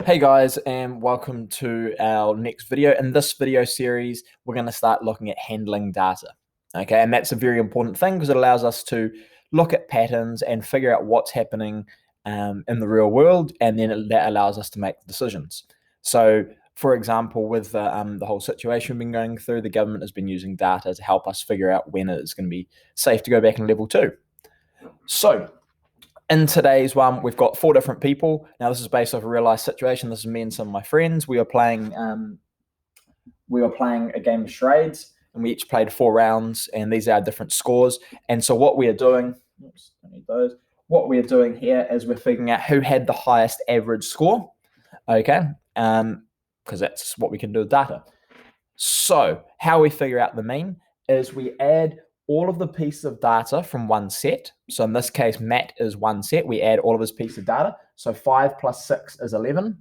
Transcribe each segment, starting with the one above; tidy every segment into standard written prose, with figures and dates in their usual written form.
Hey guys, and welcome to our next video. In this video series, we're going to start looking at handling data. Okay, and that's a very important thing because it allows us to look at patterns and figure out what's happening in the real world, and then that allows us to make decisions. So, for example, with the whole situation we've been going through, the government has been using data to help us figure out when it's going to be safe to go back in level 2. So, in today's one, we've got 4 different people. Now, this is based off a real life situation. This is me and some of my friends. We were playing a game of charades, and we each played 4 rounds, and these are our different scores. And so what we are doing, what we are doing here is we're figuring out who had the highest average score, okay? Because that's what we can do with data. So how we figure out the mean is we add all of the pieces of data from one set. So in this case, Matt is one set. We add all of his pieces of data. So 5 plus 6 is 11.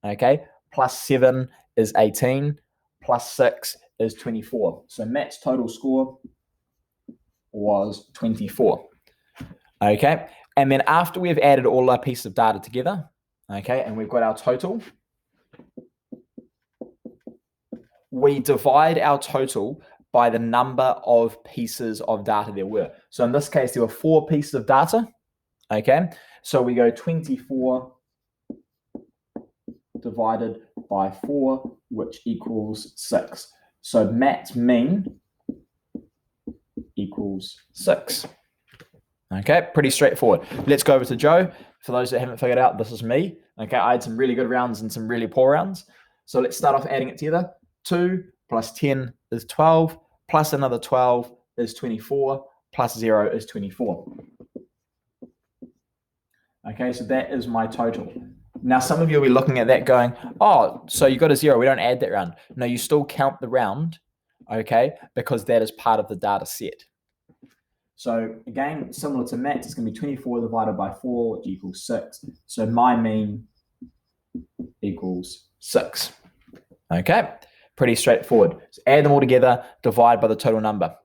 Okay. Plus 7 is 18. Plus 6 is 24. So Matt's total score was 24. Okay. And then after we've added all our pieces of data together, okay, and we've got our total, we divide our total by the number of pieces of data there were. So in this case, there were 4 pieces of data, okay? So we go 24 divided by 4, which equals 6. So Matt's mean equals 6. Okay, pretty straightforward. Let's go over to Joe. For those that haven't figured out, this is me. Okay, I had some really good rounds and some really poor rounds. So let's start off adding it together. 2 plus 10 is 12, plus another 12 is 24, plus 0 is 24. Okay, so that is my total. Now, some of you will be looking at that going, oh, so you got a 0, we don't add that round. No, you still count the round, okay, because that is part of the data set. So again, similar to Matt, it's going to be 24 divided by 4, which equals 6. So my mean equals 6. Okay, pretty straightforward. So add them all together, divide by the total number.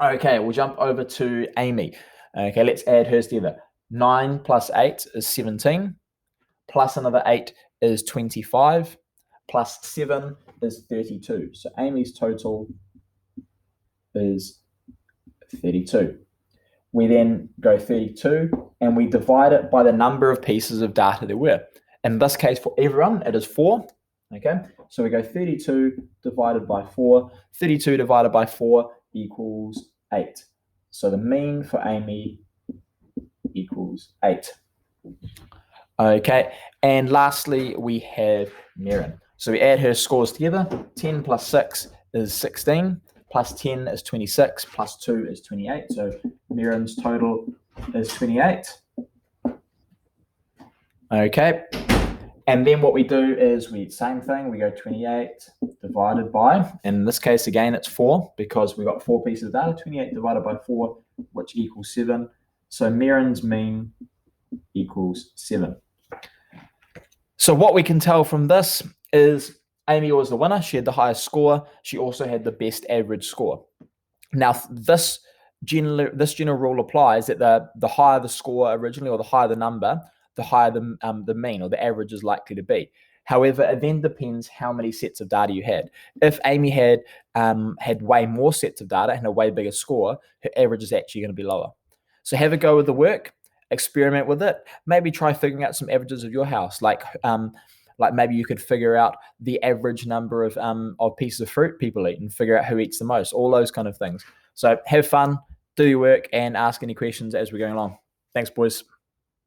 Okay, we'll jump over to Amy. Okay, let's add hers together. 9 plus 8 is 17, plus another 8 is 25, plus 7 is 32. So Amy's total is 32. We then go 32, and we divide it by the number of pieces of data there were. In this case, for everyone, it is 4. Okay, so we go 32 divided by 4. 32 divided by 4 equals 8. So the mean for Amy equals 8. Okay, and lastly, we have Mirren. So we add her scores together. 10 plus 6 is 16, plus 10 is 26, plus 2 is 28. So Mirren's total is 28. Okay. And then what we do is same thing, we go 28 divided by, and in this case, again, it's 4 because we got 4 pieces of data, 28 divided by 4, which equals 7. So Mirren's mean equals 7. So what we can tell from this is Amy was the winner. She had the highest score. She also had the best average score. Now, this general rule applies that the higher the score originally, or the higher the number, the higher the mean or the average is likely to be. However, it then depends how many sets of data you had. If Amy had way more sets of data and a way bigger score, her average is actually going to be lower. So have a go with the work, experiment with it. Maybe try figuring out some averages of your house, like maybe you could figure out the average number of pieces of fruit people eat and figure out who eats the most, all those kind of things. So have fun, do your work, and ask any questions as we're going along. Thanks, boys.